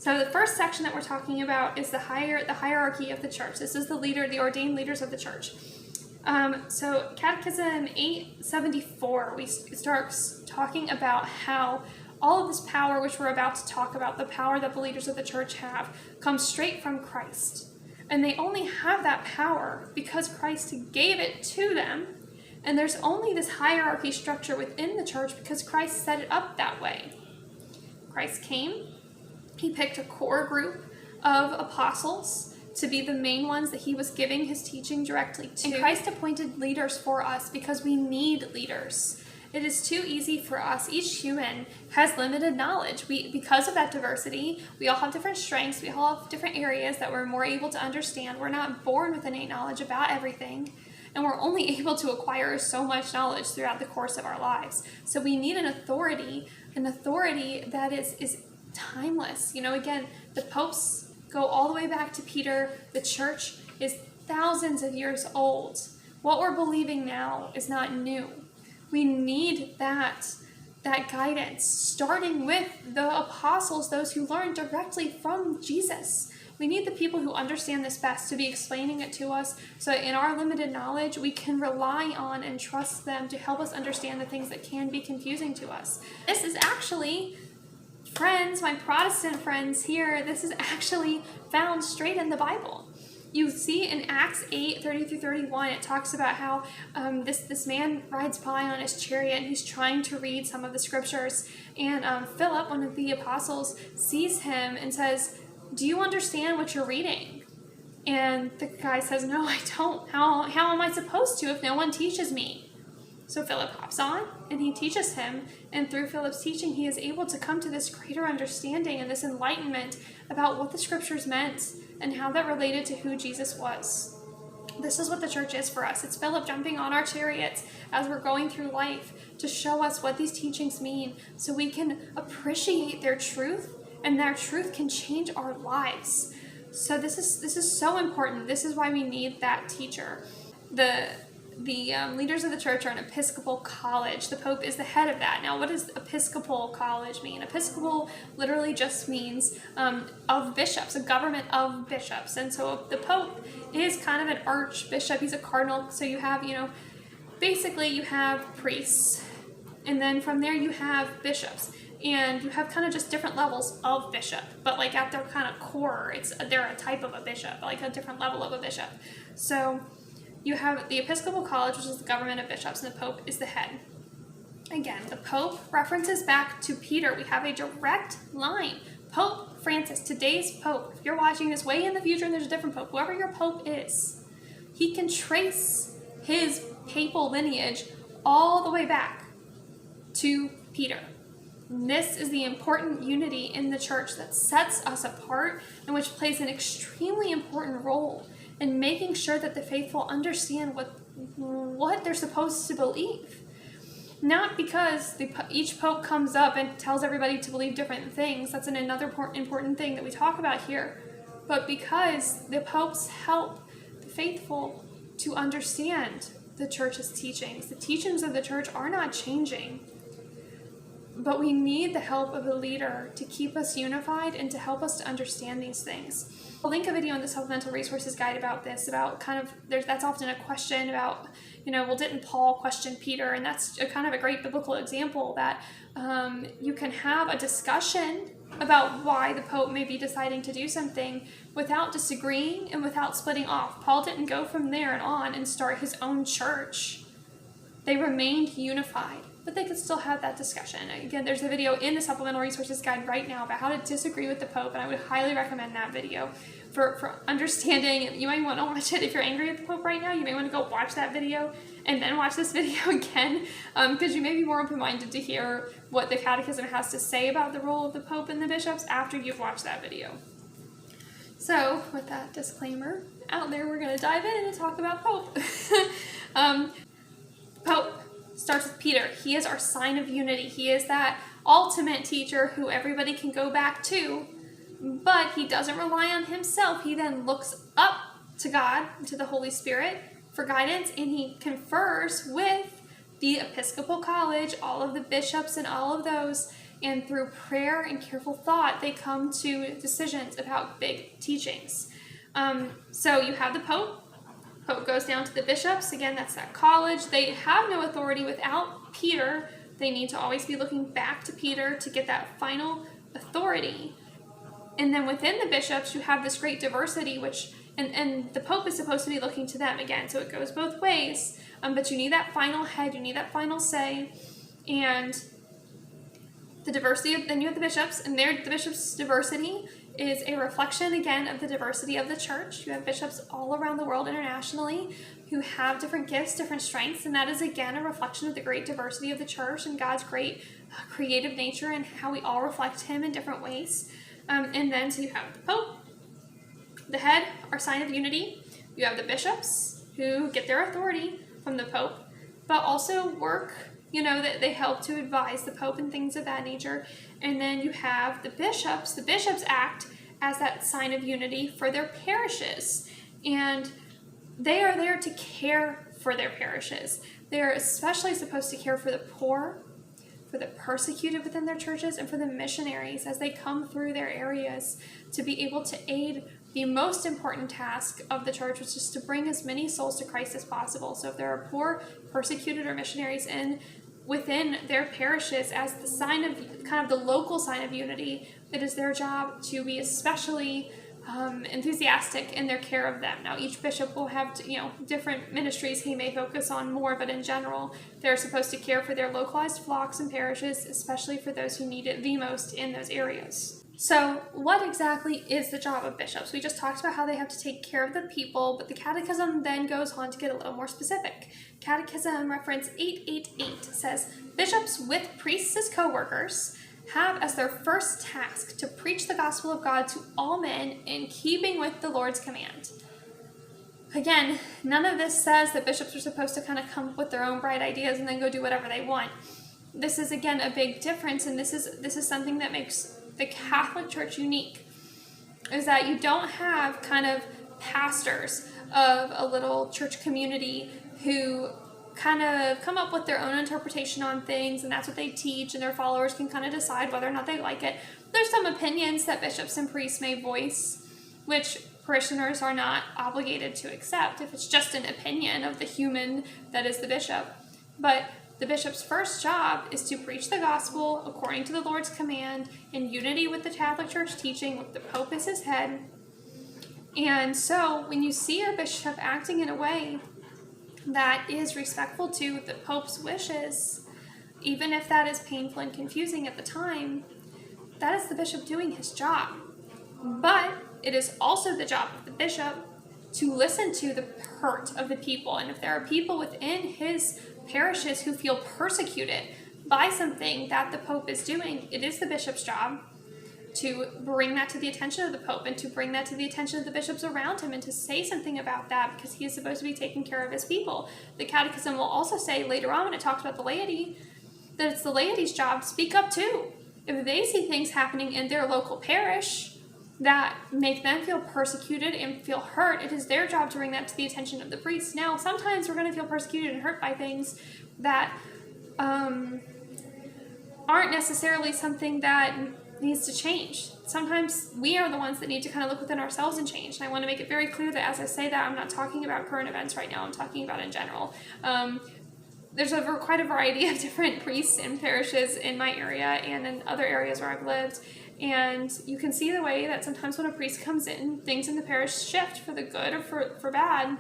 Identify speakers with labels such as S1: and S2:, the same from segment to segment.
S1: So the first section that we're talking about is the hierarchy of the church. This is the ordained leaders of the church. So Catechism 874, we start talking about how all of this power, which we're about to talk about, the power that the leaders of the church have, comes straight from Christ. And they only have that power because Christ gave it to them. And there's only this hierarchy structure within the church because Christ set it up that way. Christ came, he picked a core group of apostles to be the main ones that he was giving his teaching directly to. And Christ appointed leaders for us because we need leaders. It is too easy for us. Each human has limited knowledge. Because of that diversity, we all have different strengths. We all have different areas that we're more able to understand. We're not born with innate knowledge about everything. And we're only able to acquire so much knowledge throughout the course of our lives. So we need an authority that is timeless. Again, the popes go all the way back to Peter. The church is thousands of years old. What we're believing now is not new. We need that guidance, starting with the apostles, those who learned directly from Jesus. We need the people who understand this best to be explaining it to us, so that in our limited knowledge, we can rely on and trust them to help us understand the things that can be confusing to us. This is actually, friends, my Protestant friends here, this is actually found straight in the Bible. You see in Acts 8:30-31, it talks about how this man rides by on his chariot and he's trying to read some of the scriptures. And Philip, one of the apostles, sees him and says, "Do you understand what you're reading?" And the guy says, "No, I don't. How am I supposed to if no one teaches me?" So Philip hops on and he teaches him. And through Philip's teaching, he is able to come to this greater understanding and this enlightenment about what the scriptures meant and how that related to who Jesus was. This is what the church is for us. It's Philip jumping on our chariots as we're going through life to show us what these teachings mean so we can appreciate their truth, and their truth can change our lives. So this is so important. This is why we need that teacher. The leaders of the church are an Episcopal college. The Pope is the head of that. Now, what does Episcopal college mean? Episcopal literally just means of bishops, a government of bishops. And so the Pope is kind of an archbishop. He's a cardinal. So you have, basically you have priests. And then from there you have bishops. And you have kind of just different levels of bishop. But like at their kind of core, they're a type of a bishop, like a different level of a bishop. So you have the Episcopal College, which is the government of bishops, and the Pope is the head. Again, the Pope references back to Peter. We have a direct line. Pope Francis, today's Pope, if you're watching this way in the future and there's a different Pope, whoever your Pope is, he can trace his papal lineage all the way back to Peter. And this is the important unity in the church that sets us apart and which plays an extremely important role in making sure that the faithful understand what they're supposed to believe. Not because each pope comes up and tells everybody to believe different things. That's another important thing that we talk about here. But because the popes help the faithful to understand the church's teachings. The teachings of the church are not changing. But we need the help of a leader to keep us unified and to help us to understand these things. I'll link a video in the Supplemental Resources Guide about this, that's often a question about, didn't Paul question Peter? And that's kind of a great biblical example that you can have a discussion about why the Pope may be deciding to do something without disagreeing and without splitting off. Paul didn't go from there and on and start his own church. They remained unified, but they could still have that discussion. Again, there's a video in the Supplemental Resources Guide right now about how to disagree with the Pope, and I would highly recommend that video for understanding. You might want to watch it if you're angry at the Pope right now. You may want to go watch that video and then watch this video again, because you may be more open-minded to hear what the Catechism has to say about the role of the Pope and the bishops after you've watched that video. So, with that disclaimer out there, we're going to dive in and talk about Pope. Pope starts with Peter. He is our sign of unity. He is that ultimate teacher who everybody can go back to, but he doesn't rely on himself. He then looks up to God, to the Holy Spirit, for guidance, and he confers with the Episcopal College, all of the bishops and all of those, and through prayer and careful thought, they come to decisions about big teachings. So you have the Pope. Pope goes down to the bishops. Again, that's that college. They have no authority without Peter. They need to always be looking back to Peter to get that final authority. And then within the bishops, you have this great diversity, and the Pope is supposed to be looking to them again. So it goes both ways. But you need that final head. You need that final say. And the diversity, then you have the bishops, and the bishops' diversity is a reflection, again, of the diversity of the church. You have bishops all around the world internationally who have different gifts, different strengths, and that is, again, a reflection of the great diversity of the church and God's great creative nature and how we all reflect Him in different ways. And then, so you have the Pope, the head, our sign of unity. You have the bishops who get their authority from the Pope, but also work, that they help to advise the Pope and things of that nature. And then you have the bishops. The bishops act as that sign of unity for their parishes. And they are there to care for their parishes. They are especially supposed to care for the poor, for the persecuted within their churches, and for the missionaries as they come through their areas to be able to aid the most important task of the church, which is to bring as many souls to Christ as possible. So if there are poor, persecuted, or missionaries within their parishes as the sign of, kind of the local sign of unity, it is their job to be especially enthusiastic in their care of them. Now, each bishop will have, different ministries he may focus on more, but in general, they're supposed to care for their localized flocks and parishes, especially for those who need it the most in those areas. So, what exactly is the job of bishops? We just talked about how they have to take care of the people, but the Catechism then goes on to get a little more specific. Catechism reference 888 says, bishops with priests as co-workers have as their first task to preach the gospel of God to all men in keeping with the Lord's command. Again, none of this says that bishops are supposed to kind of come up with their own bright ideas and then go do whatever they want. This is, again, a big difference, and this is something that makes the Catholic Church unique, is that you don't have kind of pastors of a little church community who kind of come up with their own interpretation on things, and that's what they teach, and their followers can kind of decide whether or not they like it. There's some opinions that bishops and priests may voice, which parishioners are not obligated to accept if it's just an opinion of the human that is the bishop. But the bishop's first job is to preach the gospel according to the Lord's command in unity with the Catholic Church teaching, with the Pope as his head. And so when you see your bishop acting in a way that is respectful to the Pope's wishes, even if that is painful and confusing at the time, that is the bishop doing his job. But it is also the job of the bishop to listen to the hurt of the people. And if there are people within his parishes who feel persecuted by something that the Pope is doing, it is the bishop's job to bring that to the attention of the Pope and to bring that to the attention of the bishops around him and to say something about that, because he is supposed to be taking care of his people. The Catechism will also say later on, when it talks about the laity, that it's the laity's job to speak up too. If they see things happening in their local parish that make them feel persecuted and feel hurt, it is their job to bring that to the attention of the priests. Now, sometimes we're going to feel persecuted and hurt by things that aren't necessarily something that needs to change. Sometimes we are the ones that need to kind of look within ourselves and change. And I want to make it very clear that as I say that, I'm not talking about current events right now. I'm talking about in general. There's quite a variety of different priests and parishes in my area and in other areas where I've lived. And you can see the way that sometimes when a priest comes in, things in the parish shift for the good or for bad.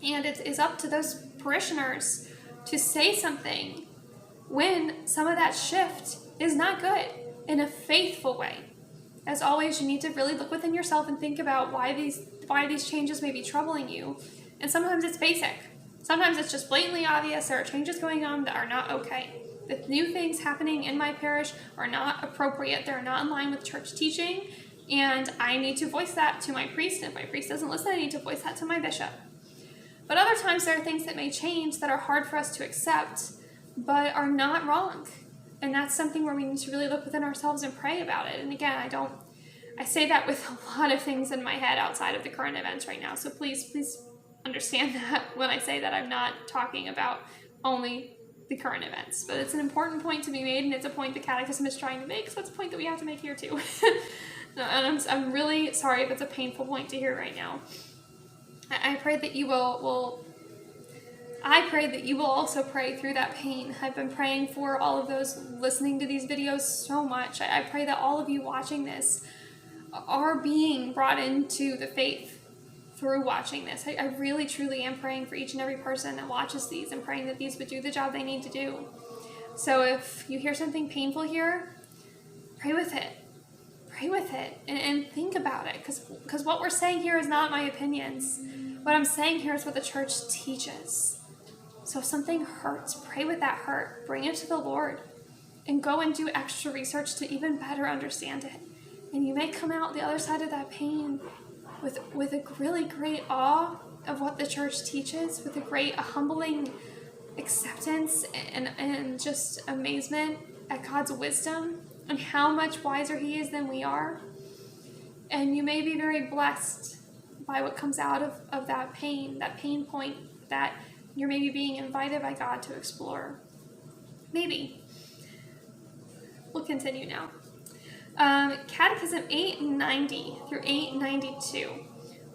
S1: And it is up to those parishioners to say something when some of that shift is not good, in a faithful way. As always, you need to really look within yourself and think about why these changes may be troubling you. And sometimes it's basic. Sometimes it's just blatantly obvious there are changes going on that are not okay. The new things happening in my parish are not appropriate. They're not in line with church teaching, and I need to voice that to my priest. And if my priest doesn't listen, I need to voice that to my bishop. But other times there are things that may change that are hard for us to accept, but are not wrong. And that's something where we need to really look within ourselves and pray about it. And again, I say that with a lot of things in my head outside of the current events right now. So please understand that when I say that I'm not talking about only the current events. But it's an important point to be made, and it's a point the Catechism is trying to make, so it's a point that we have to make here too. And I'm really sorry if it's a painful point to hear right now. I pray that you I pray that you will also pray through that pain. I've been praying for all of those listening to these videos so much. I pray that all of you watching this are being brought into the faith through watching this. I really, truly am praying for each and every person that watches these and praying that these would do the job they need to do. So if you hear something painful here, pray with it. Pray with it and think about it, because what we're saying here is not my opinions. What I'm saying here is what the church teaches. So if something hurts, pray with that hurt. Bring it to the Lord and go and do extra research to even better understand it. And you may come out the other side of that pain with a really great awe of what the church teaches, with a humbling acceptance and just amazement at God's wisdom and how much wiser he is than we are. And you may be very blessed by what comes out of that pain point that you're maybe being invited by God to explore. Maybe. We'll continue now. Catechism 890 through 892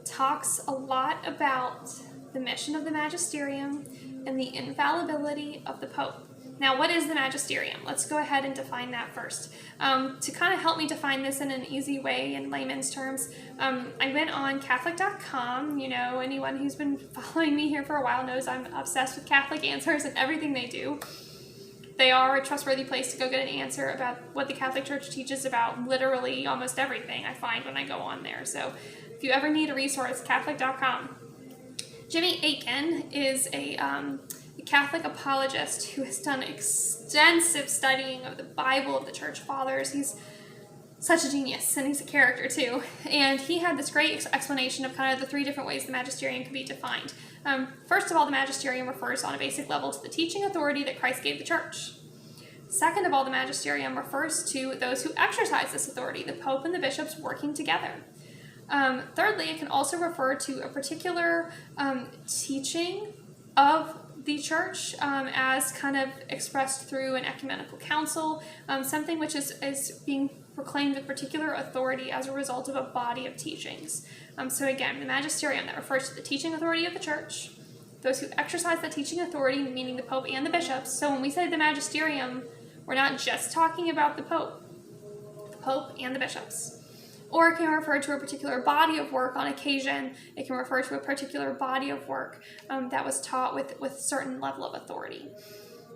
S1: talks a lot about the mission of the magisterium and the infallibility of the Pope. Now, what is the magisterium? Let's go ahead and define that first. To kind of help me define this in an easy way in layman's terms, I went on Catholic.com. You know, anyone who's been following me here for a while knows I'm obsessed with Catholic answers and everything they do. They are a trustworthy place to go get an answer about what the Catholic Church teaches about literally almost everything I find when I go on there. So if you ever need a resource, Catholic.com. Jimmy Akin is a Catholic apologist who has done extensive studying of the Bible, of the Church Fathers. He's such a genius, and he's a character too. And he had this great explanation of kind of the three different ways the magisterium can be defined. First of all, the magisterium refers on a basic level to the teaching authority that Christ gave the Church. Second of all, the magisterium refers to those who exercise this authority, the Pope and the bishops working together. Thirdly, it can also refer to a particular teaching of the church as kind of expressed through an ecumenical council, something which is being proclaimed with particular authority as a result of a body of teachings. So again, the magisterium, that refers to the teaching authority of the church, those who exercise that teaching authority, meaning the Pope and the bishops. So when we say the magisterium, we're not just talking about the Pope and the bishops. Or it can refer to a particular body of work on occasion. It can refer to a particular body of work that was taught with certain level of authority.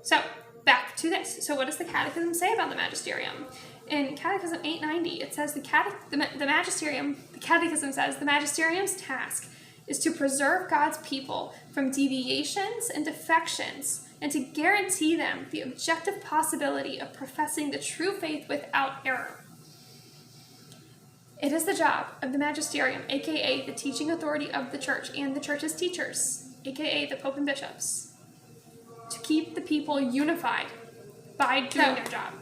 S1: So back to this. So what does the Catechism say about the magisterium? In Catechism 890, it says the Catechism says the magisterium's task is to preserve God's people from deviations and defections, and to guarantee them the objective possibility of professing the true faith without error. It is the job of the magisterium, aka the teaching authority of the church and the church's teachers, aka the Pope and bishops, to keep the people unified by doing their job.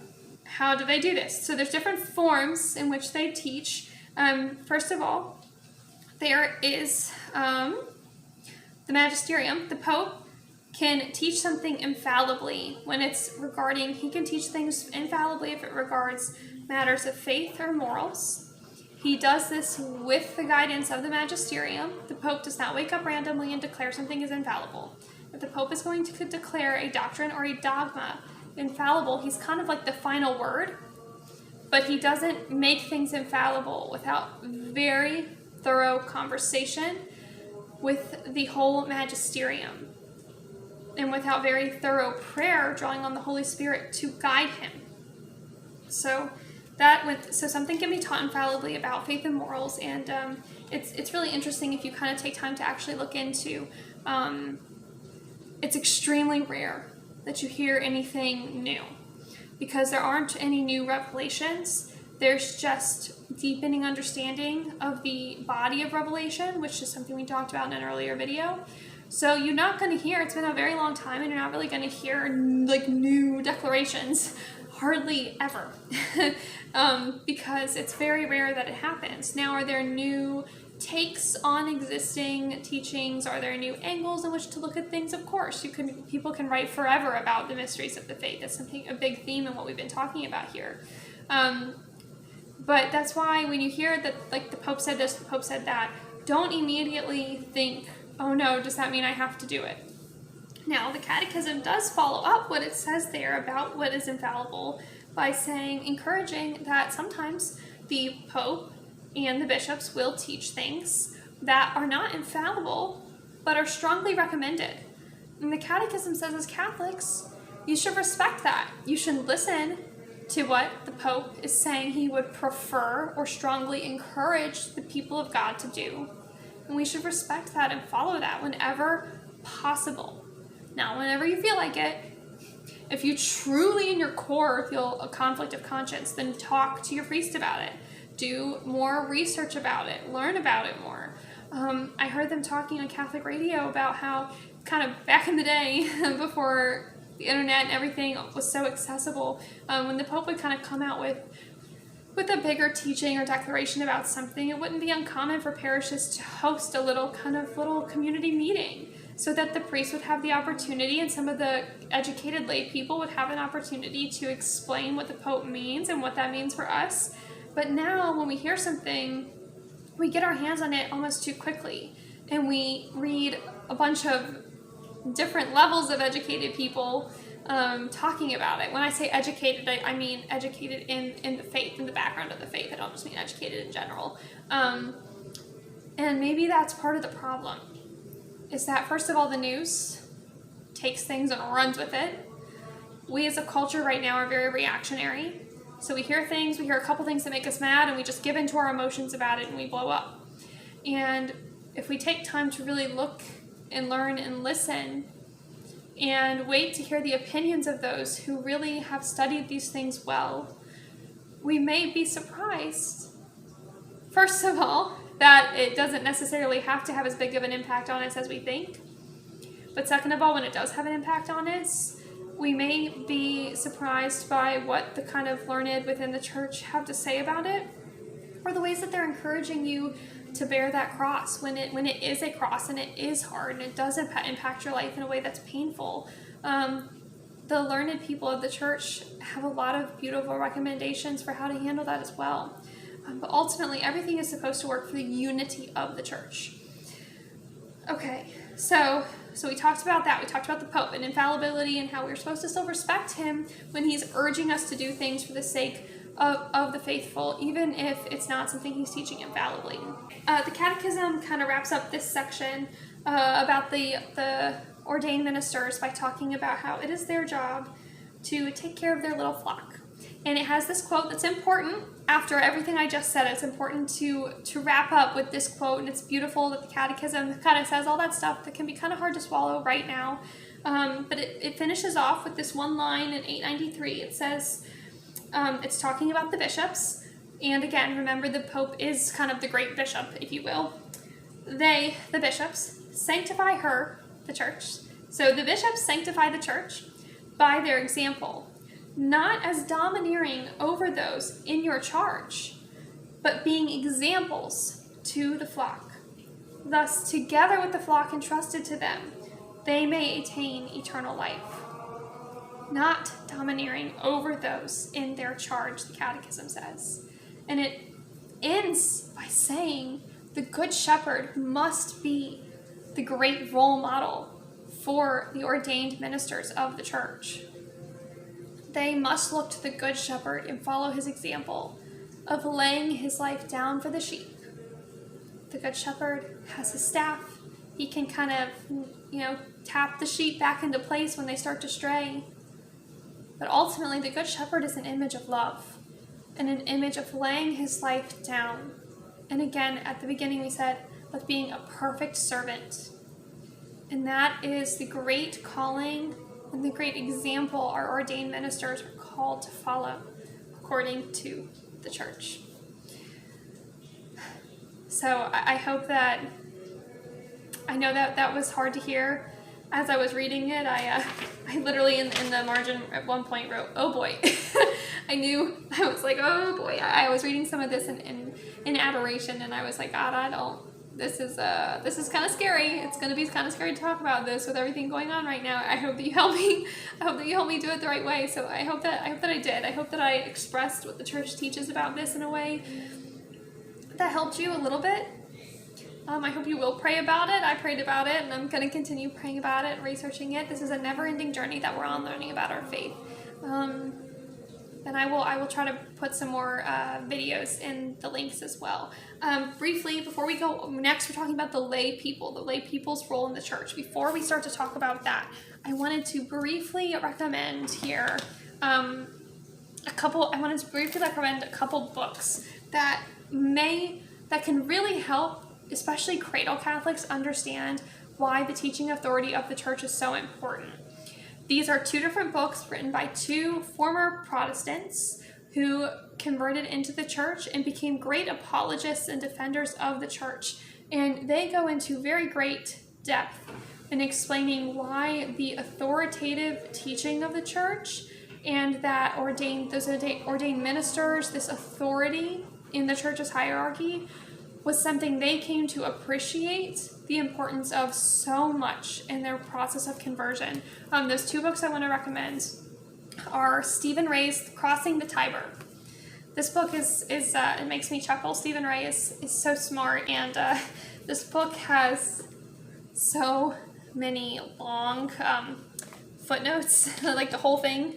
S1: How do they do this? So there's different forms in which they teach. First of all, there is the magisterium. The Pope can teach something infallibly when it's regarding, he can teach things infallibly if it regards matters of faith or morals. He does this with the guidance of the magisterium. The Pope does not wake up randomly and declare something is infallible. If the Pope is going to declare a doctrine or a dogma infallible, he's kind of like the final word, but he doesn't make things infallible without very thorough conversation with the whole magisterium and without very thorough prayer, drawing on the Holy Spirit to guide him. So something can be taught infallibly about faith and morals, and it's really interesting if you kind of take time to actually look into. It's extremely rare that you hear anything new, because there aren't any new revelations. There's just deepening understanding of the body of revelation, which is something we talked about in an earlier video. So you're not going to hear, it's been a very long time, and you're not really going to hear like new declarations, hardly ever, because it's very rare that it happens. Now, are there new takes on existing teachings? Are there new angles in which to look at things? Of course, people can write forever about the mysteries of the faith. That's a big theme in what we've been talking about here. But that's why when you hear that, like, the Pope said this, the Pope said that, don't immediately think, oh no, does that mean I have to do it? Now, the Catechism does follow up what it says there about what is infallible by saying, encouraging that sometimes the Pope and the bishops will teach things that are not infallible, but are strongly recommended. And the Catechism says, as Catholics, you should respect that. You should listen to what the Pope is saying he would prefer or strongly encourage the people of God to do. And we should respect that and follow that whenever possible. Now, whenever you feel like it, if you truly in your core feel a conflict of conscience, then talk to your priest about it. Do more research about it. Learn about it more. I heard them talking on Catholic radio about how kind of back in the day, before the internet and everything was so accessible, when the Pope would kind of come out with a bigger teaching or declaration about something, it wouldn't be uncommon for parishes to host a little community meeting so that the priest would have the opportunity and some of the educated lay people would have an opportunity to explain what the Pope means and what that means for us. But now when we hear something, we get our hands on it almost too quickly, and we read a bunch of different levels of educated people talking about it. When I say educated, I mean educated in the faith, in the background of the faith. I don't just mean educated in general. And maybe that's part of the problem, is that, first of all, the news takes things and runs with it. We as a culture right now are very reactionary. So we hear a couple things that make us mad, and we just give into our emotions about it and we blow up. And if we take time to really look and learn and listen and wait to hear the opinions of those who really have studied these things well, we may be surprised, first of all, that it doesn't necessarily have to have as big of an impact on us as we think. But second of all, when it does have an impact on us, we may be surprised by what the kind of learned within the church have to say about it, or the ways that they're encouraging you to bear that cross when it is a cross and it is hard and it does impact your life in a way that's painful. The learned people of the church have a lot of beautiful recommendations for how to handle that as well. But ultimately, everything is supposed to work for the unity of the church. Okay, so we talked about that. We talked about the Pope and infallibility and how we're supposed to still respect him when he's urging us to do things for the sake of the faithful, even if it's not something he's teaching infallibly. The Catechism kind of wraps up this section about the ordained ministers by talking about how it is their job to take care of their little flock. And it has this quote that's important. After everything I just said, it's important to wrap up with this quote, and it's beautiful that the Catechism kind of says all that stuff that can be kind of hard to swallow right now. But it finishes off with this one line in 893. It says, it's talking about the bishops, and again, remember the Pope is kind of the great bishop, if you will. They, the bishops, sanctify her, the church. So the bishops sanctify the church by their example, not as domineering over those in your charge, but being examples to the flock. Thus, together with the flock entrusted to them, they may attain eternal life. Not domineering over those in their charge, the Catechism says. And it ends by saying the Good Shepherd must be the great role model for the ordained ministers of the church. They must look to the Good Shepherd and follow his example of laying his life down for the sheep. The Good Shepherd has his staff. He can kind of, tap the sheep back into place when they start to stray. But ultimately, the Good Shepherd is an image of love and an image of laying his life down. And again, at the beginning we said, of being a perfect servant. And that is the great calling and the great example our ordained ministers are called to follow according to the church. So I hope that, I know that was hard to hear. As I was reading it, I literally in the margin at one point wrote, oh boy. I was like, oh boy. I was reading some of this in adoration, and I was like, God, this is kind of scary. It's going to be kind of scary to talk about this with everything going on right now. I hope that you help me. I hope that you help me do it the right way. So I hope that I did. I hope that I expressed what the church teaches about this in a way that helped you a little bit. I hope you will pray about it. I prayed about it, and I'm going to continue praying about it, researching it. This is a never-ending journey that we're on, learning about our faith. And I will try to put some more videos in the links as well. Briefly, before we go next, we're talking about the lay people's role in the church. Before we start to talk about that, I wanted to briefly recommend here a couple books that can really help, especially cradle Catholics, understand why the teaching authority of the church is so important. These are two different books written by two former Protestants who converted into the church and became great apologists and defenders of the church. And they go into very great depth in explaining why the authoritative teaching of the church and that ordained ministers, this authority in the church's hierarchy, was something they came to appreciate the importance of so much in their process of conversion. Those two books I want to recommend are Stephen Ray's Crossing the Tiber. This book is it makes me chuckle. Stephen Ray is so smart, and this book has so many long footnotes. Like the whole thing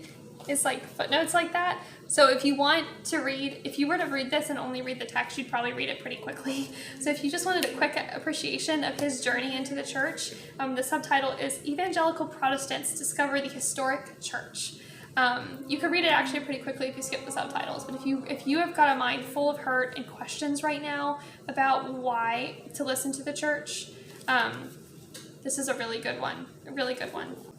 S1: is like footnotes like that. So if you were to read this and only read the text, you'd probably read it pretty quickly. So if you just wanted a quick appreciation of his journey into the church, the subtitle is Evangelical Protestants Discover the Historic Church. You could read it actually pretty quickly if you skip the subtitles, but if you have got a mind full of hurt and questions right now about why to listen to the church, this is a really good one.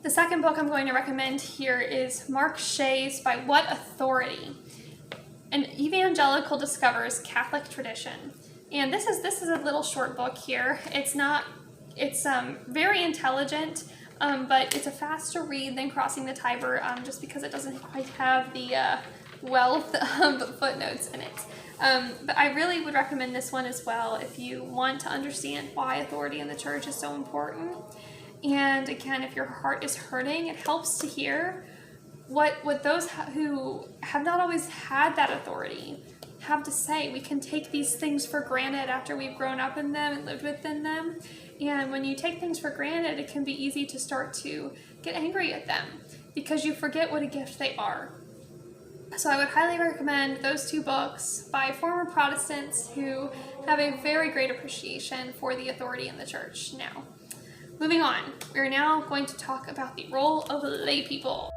S1: The second book I'm going to recommend here is Mark Shays By What Authority? An Evangelical Discovers Catholic Tradition. And this is a little short book here. It's very intelligent, but it's a faster read than Crossing the Tiber, just because it doesn't quite have the wealth of footnotes in it. But I really would recommend this one as well if you want to understand why authority in the church is so important. And again, if your heart is hurting, it helps to hear what those who have not always had that authority have to say. We can take these things for granted after we've grown up in them and lived within them. And when you take things for granted, it can be easy to start to get angry at them because you forget what a gift they are. So I would highly recommend those two books by former Protestants who have a very great appreciation for the authority in the church now. Moving on, we're now going to talk about the role of lay people.